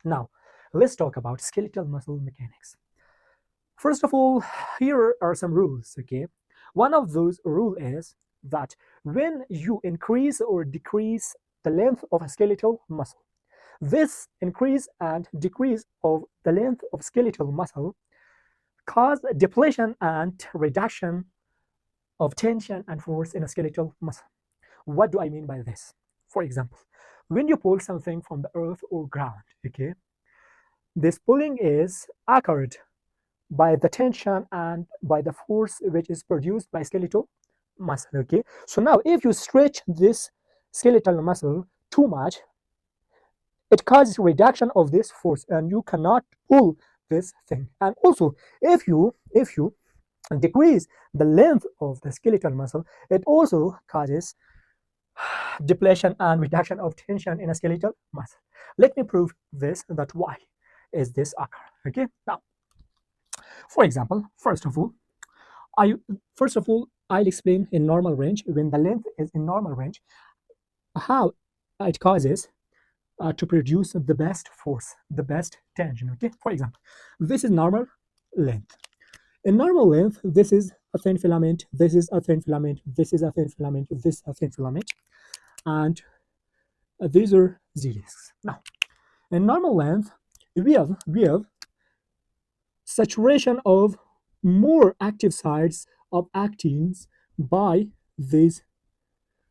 Now, let's talk about skeletal muscle mechanics. First of all, here are some rules, okay? One of those rules is that when you increase or decrease the length of a skeletal muscle, this increase and decrease of the length of skeletal muscle cause depletion and reduction of tension and force in a skeletal muscle. What do I mean by this? For example, when you pull something from the earth or ground, okay, this pulling is occurred by the tension and by the force which is produced by skeletal muscle, okay. So now if you stretch this skeletal muscle too much, it causes reduction of this force and you cannot pull this thing. And also if you decrease the length of the skeletal muscle, it also causes depletion and reduction of tension in a skeletal muscle. Let me prove this, that why is this occur. Okay, now for example, I'll explain in normal range, when the length is in normal range, how it causes to produce the best force, the best tension. Okay, for example, this is normal length. In normal length, this is a thin filament, this is a thin filament, this is a thin filament, this is a thin filament, and these are z-discs. Now, in normal length, we have saturation of more active sites of actins by this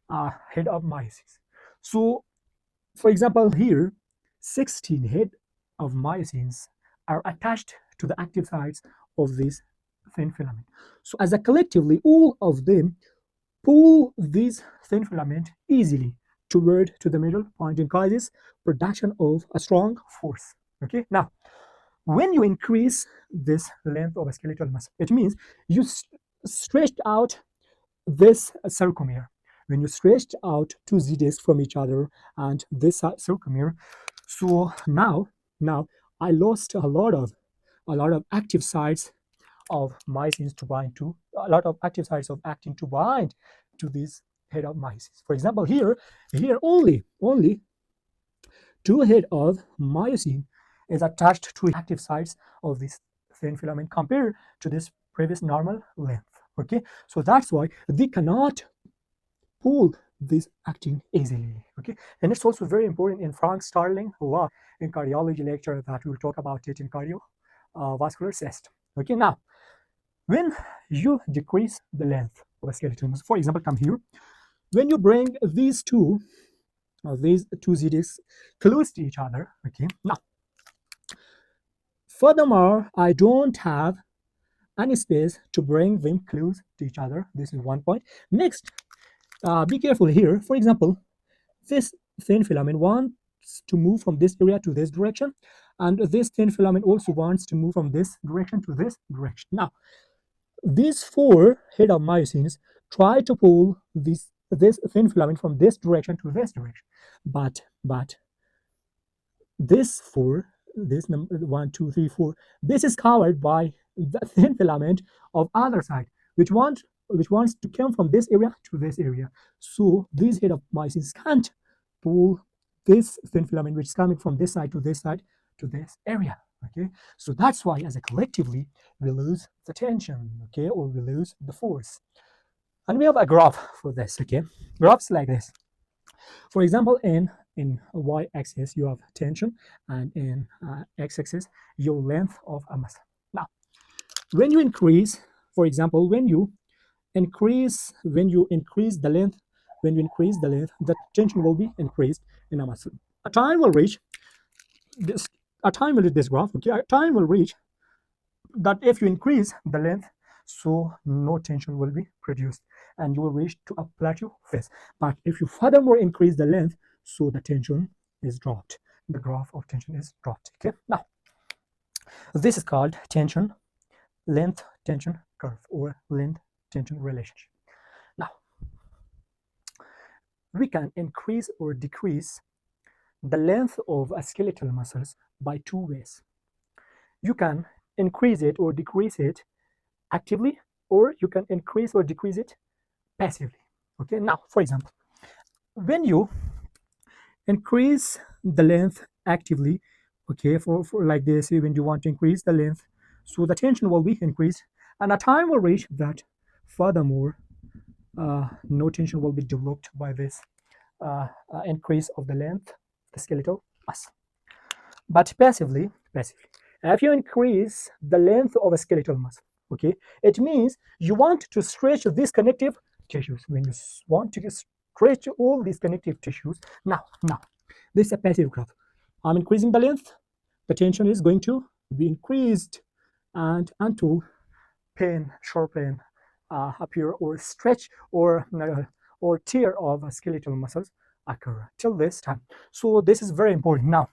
head of myosin. So, for example, here, 16 head of myosins are attached to the active sites of this thin filament. So, as a collectively, all of them pull this thin filament easily toward to the middle point and causes production of a strong force. Okay, now when you increase this length of a skeletal muscle, it means you stretched out this sarcomere. When you stretched out two z-discs from each other and this sarcomere, so now I lost a lot of active sites of myosins to bind to, a lot of active sites of actin to bind to this head of myosins. For example, here only two head of myosin is attached to active sites of this thin filament compared to this previous normal length. Okay, so that's why they cannot pull this actin easily. Okay, and it's also very important in Frank Starling law in cardiology lecture that we'll talk about it in cardiovascular system. Okay, now when you decrease the length of a skeletal muscle, for example, come here, when you bring these two z-discs close to each other, okay, now furthermore, I don't have any space to bring them close to each other. This is one point. Next, be careful here. For example, this thin filament wants to move from this area to this direction, and this thin filament also wants to move from this direction to this direction. Now, these four head of myosins try to pull this thin filament from this direction to this direction, but this four, this number 1, 2, 3, 4, this is covered by the thin filament of other side, which wants to come from this area to this area. So these head of myosins can't pull this thin filament which is coming from this side to this side to this area. Okay, so that's why as a collectively we lose the tension, okay, or we lose the force. And we have a graph for this. Okay, graphs like this. For example, in y-axis you have tension, and in x-axis your length of a muscle. Now, when you increase, for example, when you increase the length, the tension will be increased in a muscle. A time will reach this. A time will reach this graph. Okay, a time will reach that if you increase the length, so no tension will be produced and you will reach to a plateau phase. But if you furthermore increase the length, so the tension is dropped. The graph of tension is dropped. Okay, now this is called tension, length tension curve, or length tension relationship. Now we can increase or decrease the length of a skeletal muscles by two ways. You can increase it or decrease it actively, or you can increase or decrease it passively. Okay, now for example, when you increase the length actively, Okay, for like this, when you want to increase the length, so the tension will be increased, and a time will reach that furthermore no tension will be developed by this increase of the length of the skeletal muscle. But passively, if you increase the length of a skeletal muscle, okay, it means you want to stretch these connective tissues. When you want to stretch all these connective tissues, now, this is a passive growth. I'm increasing the length, the tension is going to be increased, and until pain, sharp pain appear, or stretch or tear of skeletal muscles occur till this time. So this is very important. Now,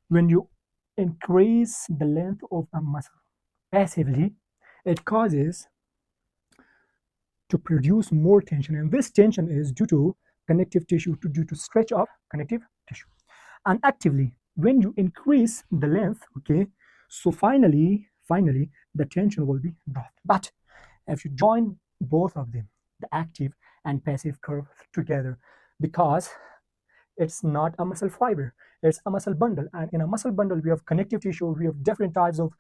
when you increase the length of a muscle passively, it causes to produce more tension, and this tension is due to connective tissue, due to stretch of connective tissue. And actively, when you increase the length, okay, so finally the tension will be dropped. But if you join both of them, the active and passive curve together, because it's not a muscle fiber, it's a muscle bundle, and in a muscle bundle we have connective tissue, we have different types of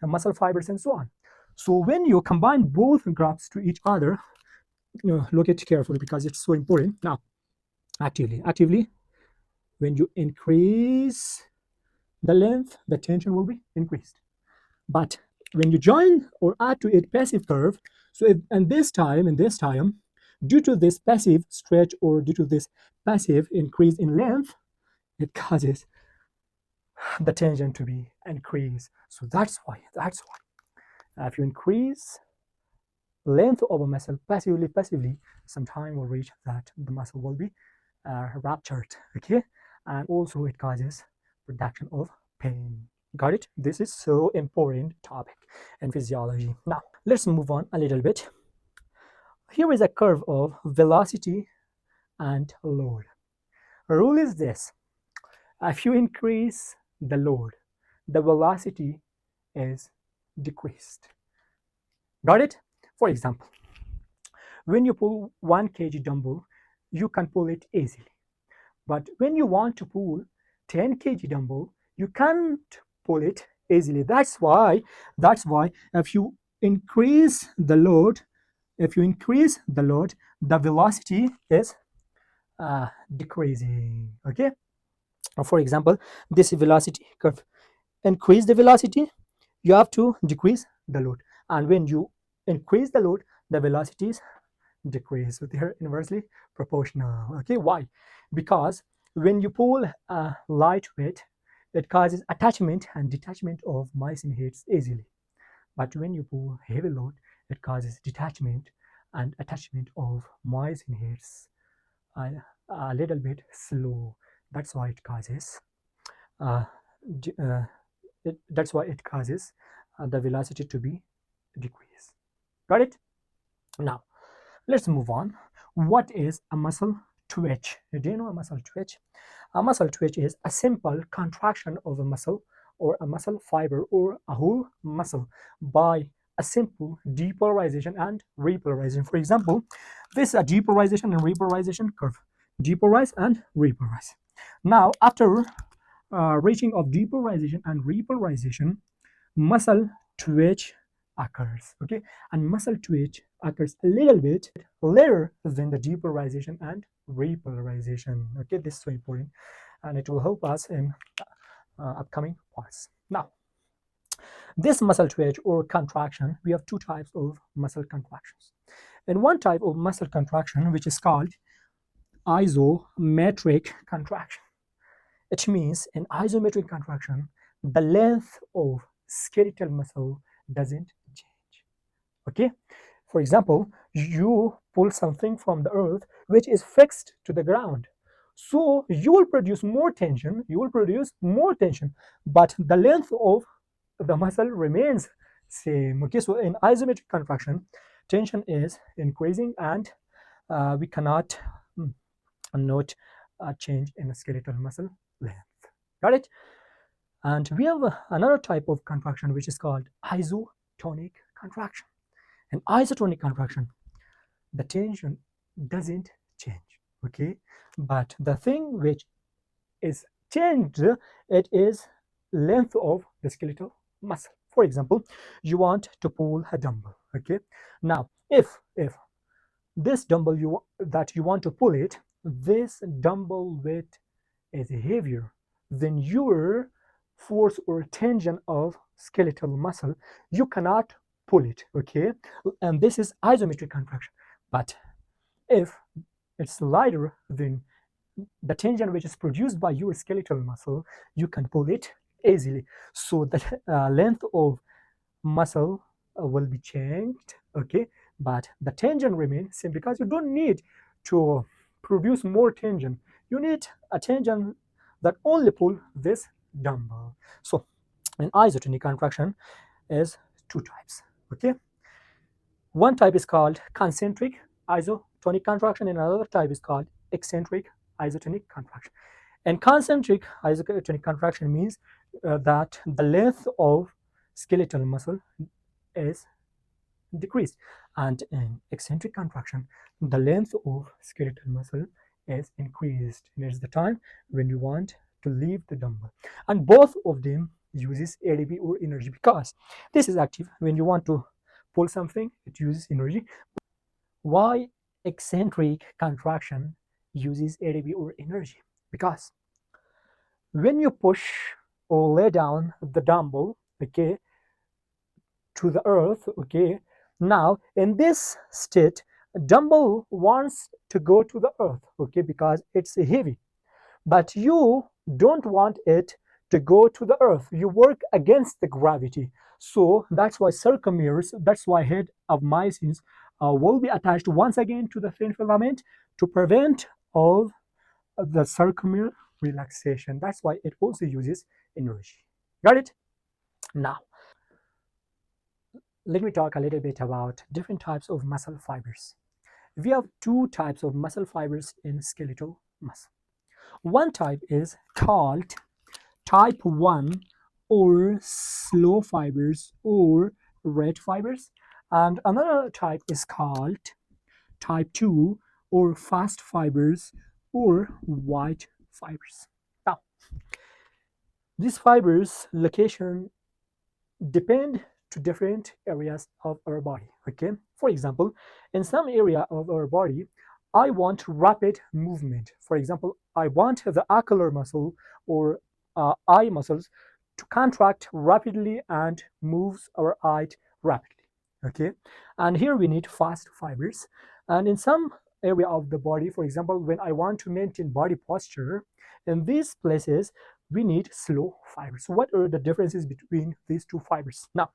muscle fibers and so on. So when you combine both graphs to each other, look at it carefully because it's so important. Now, actively, when you increase the length, the tension will be increased. But when you join or add to it passive curve, so and this time, due to this passive stretch or due to this passive increase in length, it causes the tension to be increased. So that's why if you increase length of a muscle passively, some time will reach that the muscle will be ruptured. Okay, and also it causes production of pain. Got it? This is so important topic in physiology. Now let's move on a little bit. Here is a curve of velocity and load. Rule is this: if you increase the load, the velocity is decreased. Got it? For example, when you pull 1 kg dumbbell, you can pull it easily. But when you want to pull 10 kg dumbbell, you can't pull it easily. That's why if you increase the load, the velocity is decreasing. Okay. For example, this velocity curve. Increase the velocity, you have to decrease the load, and when you increase the load, the velocities decrease. So they're inversely proportional. Okay, why? Because when you pull a light weight, it causes attachment and detachment of myosin heads easily. But when you pull heavy load, it causes detachment and attachment of myosin heads a little bit slow. That's why it causes uh, the velocity to be decreased. Got it? Now let's move on. What is a muscle twitch? Do you know a muscle twitch? A muscle twitch is a simple contraction of a muscle or a muscle fiber or a whole muscle by a simple depolarization and repolarization. For example, this is a depolarization and repolarization curve. Depolarize and repolarize. Now, after reaching of depolarization and repolarization, muscle twitch occurs. Okay, and muscle twitch occurs a little bit later than the depolarization and repolarization. Okay, this is so important, and it will help us in upcoming parts. Now, this muscle twitch or contraction, we have two types of muscle contractions. And one type of muscle contraction, which is called isometric contraction. It means in isometric contraction, the length of skeletal muscle doesn't change. Okay, for example, you pull something from the earth which is fixed to the ground, so you will produce more tension, but the length of the muscle remains same. Okay, so in isometric contraction, tension is increasing, and we cannot note a change in the skeletal muscle length. Got it? And we have another type of contraction which is called isotonic contraction. In isotonic contraction, the tension doesn't change. Okay, but the thing which is changed, it is length of the skeletal muscle. For example, you want to pull a dumbbell. Okay, now if this dumbbell that you want to pull it, this dumbbell weight is heavier than your force or tension of skeletal muscle, you cannot pull it. Okay, and this is isometric contraction. But if it's lighter than the tension which is produced by your skeletal muscle, you can pull it easily. So the length of muscle will be changed. Okay, but the tension remains same because you don't need to produce more tension. You need a tension that only pull this dumbbell. So an isotonic contraction is two types. Okay, one type is called concentric isotonic contraction and another type is called eccentric isotonic contraction. And concentric isotonic contraction means that the length of skeletal muscle is decreased, and in eccentric contraction the length of skeletal muscle is increased, and it's the time when you want to leave the dumbbell. And both of them uses ADP or energy because this is active. When you want to pull something, it uses energy. Why eccentric contraction uses ADP or energy? Because when you push or lay down the dumbbell, okay, to the earth, okay, now in this state dumbbell wants to go to the earth, okay, because it's heavy, but you don't want it to go to the earth. You work against the gravity. So that's why sarcomeres, that's why head of mycins will be attached once again to the thin filament to prevent of the sarcomere relaxation. That's why it also uses energy. Got it? Now let me talk a little bit about different types of muscle fibers. We have two types of muscle fibers in skeletal muscle. One type is called type 1 or slow fibers or red fibers, and another type is called type 2 or fast fibers or white fibers. Now, these fibers location depend to different areas of our body. Okay, for example, in some area of our body I want rapid movement. For example, I want the ocular muscle or eye muscles to contract rapidly and moves our eye rapidly. Okay, and here we need fast fibers. And in some area of the body, for example, when I want to maintain body posture, in these places we need slow fibers. What are the differences between these two fibers? Now,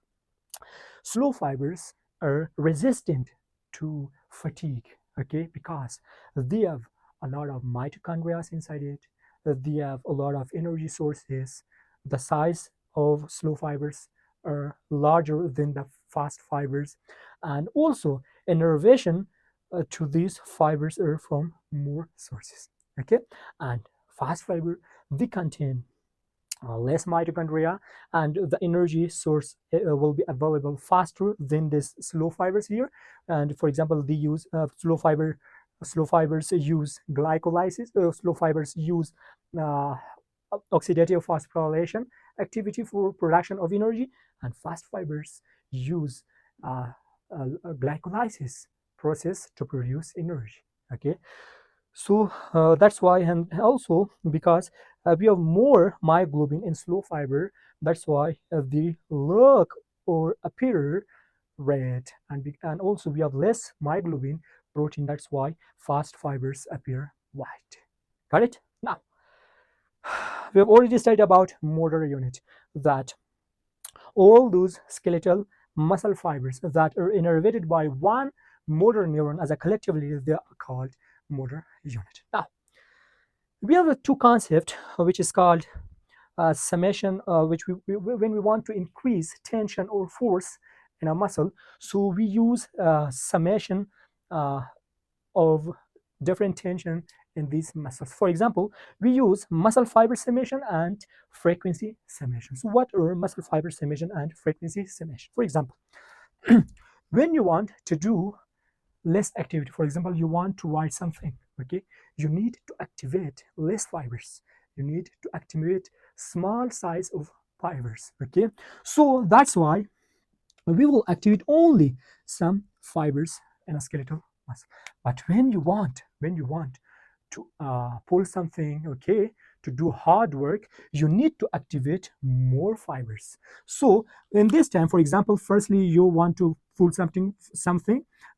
slow fibers are resistant to fatigue, okay, because they have a lot of mitochondria inside it, they have a lot of energy sources. The size of slow fibers are larger than the fast fibers, and also innervation to these fibers are from more sources. Okay, and fast fiber, they contain less mitochondria, and the energy source will be available faster than this slow fibers here. And for example, they use slow fibers use glycolysis. Slow fibers use uh, oxidative phosphorylation activity for production of energy, and fast fibers use glycolysis process to produce energy. Okay, so that's why, and also because we have more myoglobin in slow fiber, that's why they look or appear red, and also we have less myoglobin protein, that's why fast fibers appear white. Got it? Now, we have already studied about motor unit, that all those skeletal muscle fibers that are innervated by one motor neuron as a collectively they are called motor unit. Now, we have a two concept which is called summation, which when we want to increase tension or force in a muscle, so we use summation uh, of different tension in these muscles. For example, we use muscle fiber summation and frequency summation. So what are muscle fiber summation and frequency summation? For example, when you want to do less activity, for example, you want to write something, okay, you need to activate less fibers, you need to activate small size of fibers. Okay, so that's why we will activate only some fibers in a skeletal muscle. But when you want to pull something, okay, to do hard work, you need to activate more fibers. So in this time, for example, firstly you want to pull something,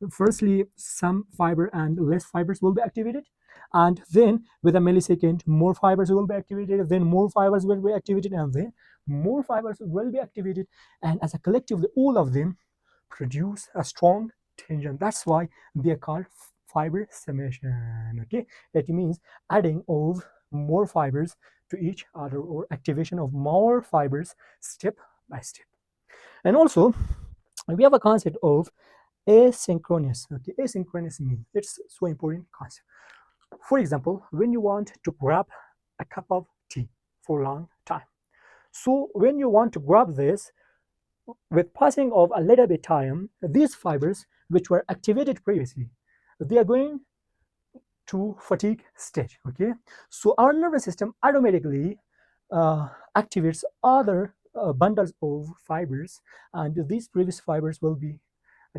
firstly some fiber and less fibers will be activated, and then with a millisecond more fibers will be activated, then more fibers will be activated, and then more fibers will be activated, and as a collective all of them produce a strong tension. That's why they are called fiber summation. Okay, it means adding of more fibers to each other, or activation of more fibers step by step. And also we have a concept of asynchronous. Okay, asynchronous means it's so important concept. For example, when you want to grab a cup of tea for a long time, so when you want to grab this, with passing of a little bit time, these fibers which were activated previously, they are going to fatigue state. Okay, so our nervous system automatically activates other bundles of fibers, and these previous fibers will be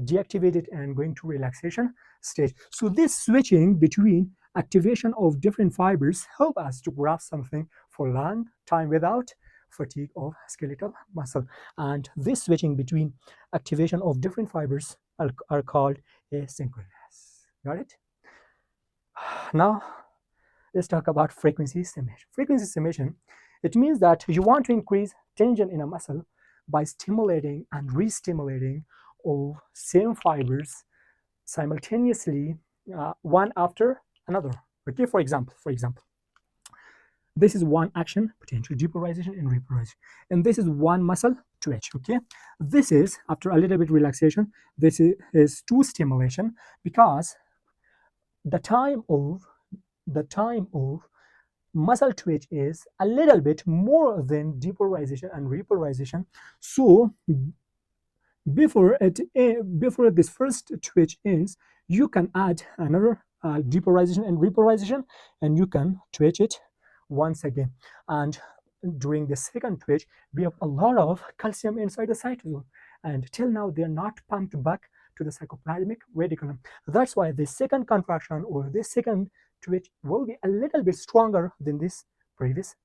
deactivated and going to relaxation stage. So this switching between activation of different fibers help us to grasp something for a long time without fatigue of skeletal muscle. And this switching between activation of different fibers are called asynchronous. Got it? Now let's talk about frequency stimulation. Frequency stimulation, it means that you want to increase tension in a muscle by stimulating and re-stimulating of same fibers simultaneously, one after another. Okay, for example, this is one action potential, depolarization and repolarization, and this is one muscle twitch. Okay, this is after a little bit relaxation. This is two stimulation, because the time of the time of muscle twitch is a little bit more than depolarization and repolarization. So before this first twitch ends, you can add another depolarization and repolarization, and you can twitch it once again. And during the second twitch, we have a lot of calcium inside the cytosol, and till now they are not pumped back to the sarcoplasmic reticulum. That's why the second contraction or the second twitch will be a little bit stronger than this previous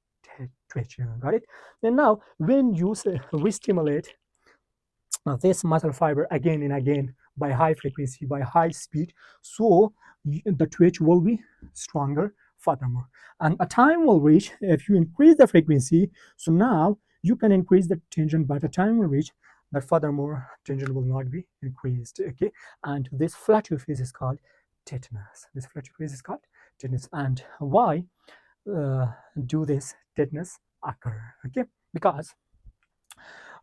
twitch. Got it? And now when you re-stimulate this muscle fiber again and again by high frequency, by high speed, so the twitch will be stronger furthermore. And a time will reach, if you increase the frequency, so now you can increase the tension, but a time will reach that furthermore tension will not be increased. Okay, and this plateau phase is called tetanus. This plateau phase is called tetanus. And why do this tetanus occur? Okay, because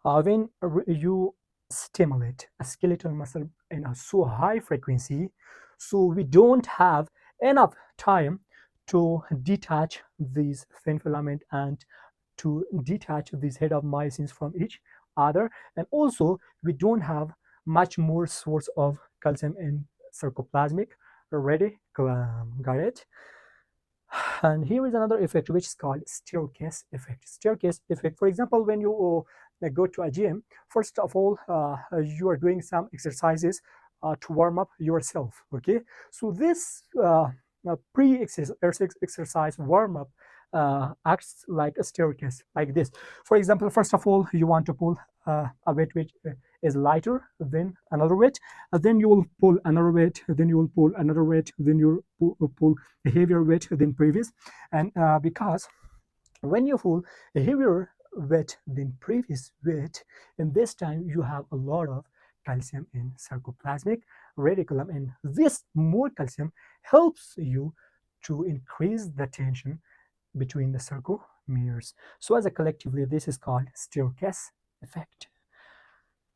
when you stimulate a skeletal muscle in a so high frequency, so we don't have enough time to detach these thin filament and to detach these head of myosins from each other, and also we don't have much more source of calcium in sarcoplasmic reticulum. Got it? And here is another effect which is called staircase effect. Staircase effect, for example, when you go to a gym, first of all you are doing some exercises to warm up yourself. Okay, so this pre-exercise warm-up acts like a staircase, like this. For example, first of all you want to pull a weight which is lighter than another weight, then you will pull another weight, then you will pull another weight, then you pull a heavier weight than previous. And because when you pull a heavier weight than previous weight, in this time you have a lot of calcium in sarcoplasmic reticulum, and this more calcium helps you to increase the tension between the sarcomeres. So as a collectively, this is called staircase effect.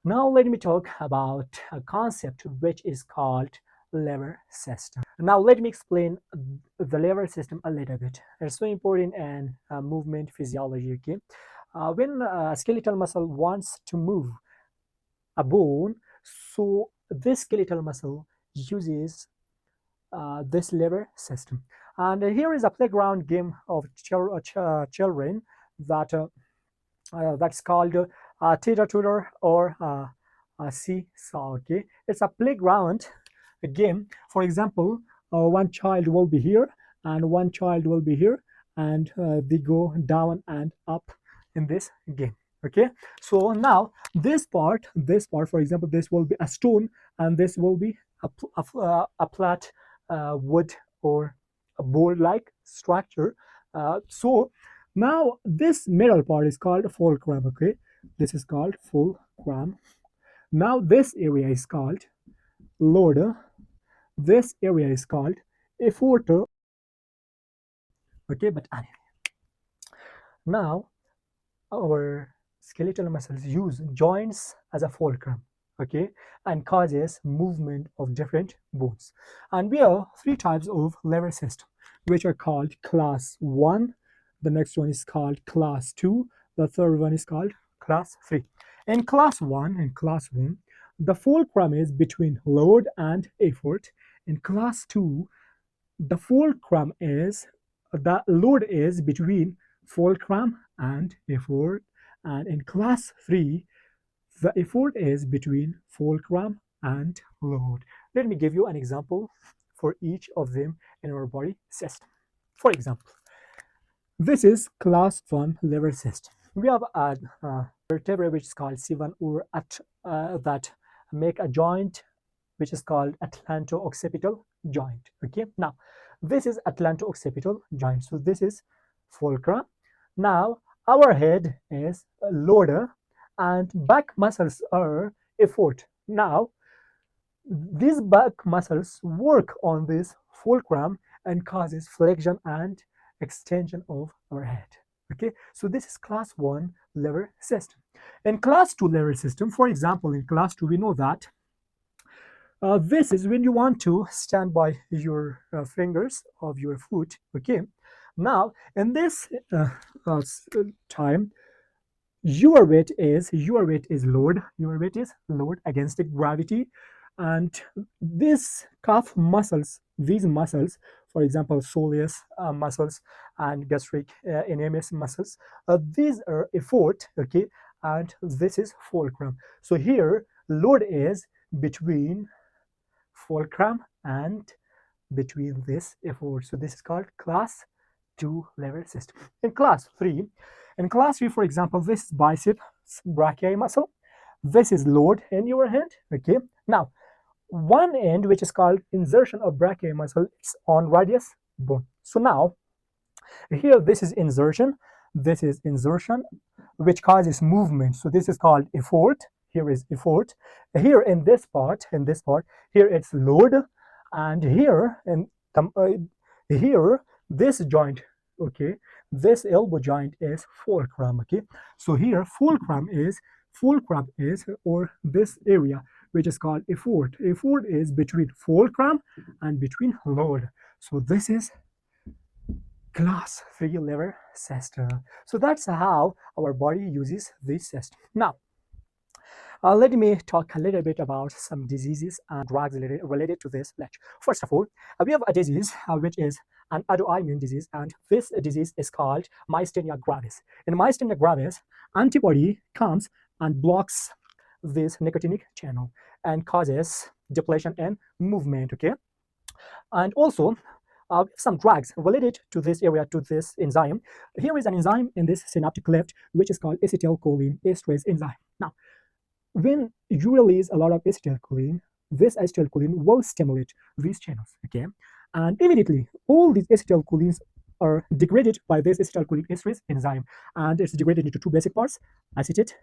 Now let me talk about a concept which is called lever system. Now let me explain the lever system a little bit. It's so important in movement physiology. Okay, when a skeletal muscle wants to move a bone, so this skeletal muscle uses this lever system. And here is a playground game of children that that's called teeter totter or seesaw. Okay, it's a playground game. For example, one child will be here and one child will be here, and they go down and up in this game. Okay, so now this part, for example, this will be a stone and this will be a flat wood or a board like structure. So now this middle part is called fulcrum. Okay, this is called fulcrum. Now this area is called loader. This area is called efforter. Okay, but anyway, now our skeletal muscles use joints as a fulcrum. Okay, and causes movement of different bones. And we have three types of lever system, which are called class 1. The next one is called class 2. The third one is called class 3. In class 1, the fulcrum is between load and effort. In class 2, the fulcrum is the load is between fulcrum and effort, and in class 3 the effort is between fulcrum and load. Let me give you an example for each of them in our body system. For example, this is class 1 lever system. We have a vertebra which is called C1 or that make a joint which is called atlanto-occipital joint. Okay, now this is atlanto-occipital joint. So this is fulcrum. Now our head is loader and back muscles are effort. Now these back muscles work on this fulcrum and causes flexion and extension of our head. Okay, so this is class 1 lever system. In class 2 lever system, for example, in class 2 we know that this is when you want to stand by your fingers of your foot. Okay, now in this time your weight is load against the gravity, and these muscles, for example soleus muscles and gastric enemis muscles, these are effort. Okay, and this is fulcrum. So here load is between fulcrum and between this effort. So this is called class 2 lever system. In class 3, for example, this is biceps brachii muscle. This is load in your hand. Okay, now one end which is called insertion of brachii muscle, it's on radius bone. So now here this is insertion which causes movement. So this is called effort. Here is effort. Here in this part here it's load, and here in here this joint, okay, this elbow joint is fulcrum. Okay, so here fulcrum is or this area which is called effort is between fulcrum and between load. So this is class 3 lever system. So that's how our body uses this system. Now let me talk a little bit about some diseases and drugs related to this lecture. First of all, we have a disease which is an autoimmune disease, and this disease is called myasthenia gravis. In myasthenia gravis, antibody comes and blocks this nicotinic channel and causes depletion and movement. Okay, and also some drugs related to this area, to this enzyme. Here is an enzyme in this synaptic cleft which is called acetylcholine esterase enzyme. Now when you release a lot of acetylcholine, this acetylcholine will stimulate these channels. Okay, and immediately all these acetylcholines are degraded by this acetylcholine esterase enzyme, and it's degraded into two basic parts: acetate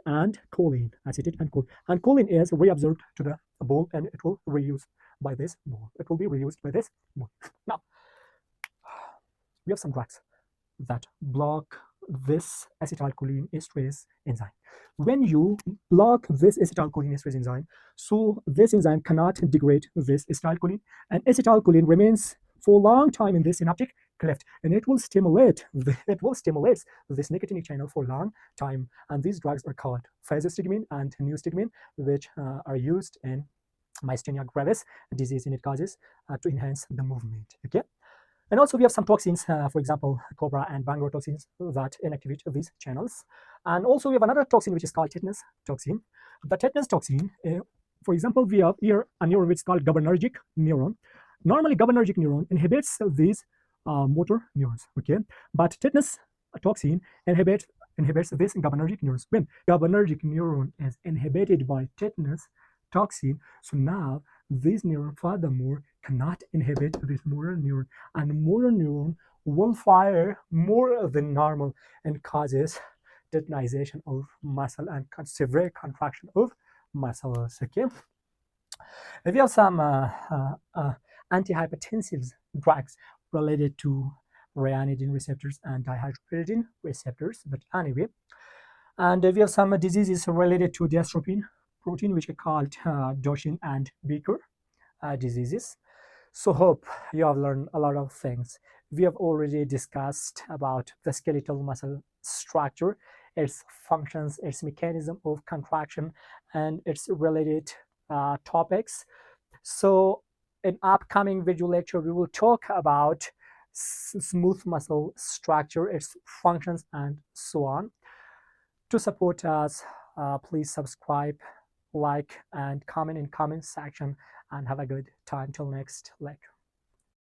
and choline. And choline is reabsorbed to the ball, and it will reuse by this ball. It will be reused by this ball. Now we have some drugs that block this acetylcholine esterase enzyme. When you block this acetylcholine esterase enzyme, so this enzyme cannot degrade this acetylcholine, and acetylcholine remains for a long time in this synaptic cleft, and it will stimulate this nicotinic channel for a long time. And these drugs are called physostigmine and neostigmine, which are used in myasthenia gravis disease, and it causes to enhance the movement. Okay. And also we have some toxins, for example, cobra and Bangalore toxins that inactivate these channels. And also we have another toxin which is called tetanus toxin. The tetanus toxin, for example, we have here a neuron which is called GABAergic neuron. Normally, GABAergic neuron inhibits these motor neurons, okay? But tetanus toxin inhibits this GABAergic neurons. When GABAergic neuron is inhibited by tetanus toxin, so now this neuron furthermore cannot inhibit this motor neuron, and motor neuron will fire more than normal and causes detonization of muscle and severe contraction of muscles. Okay, if you have some antihypertensive drugs related to ryanodine receptors and dihydropyridine receptors, but anyway, and we have some diseases related to dystrophin protein, which are called Duchenne and Becker diseases. So hope you have learned a lot of things. We have already discussed about the skeletal muscle structure, its functions, its mechanism of contraction, and its related topics. So in upcoming video lecture, we will talk about smooth muscle structure, its functions, and so on. To support us, please subscribe, like, and comment in comment section, and have a good time till next lecture.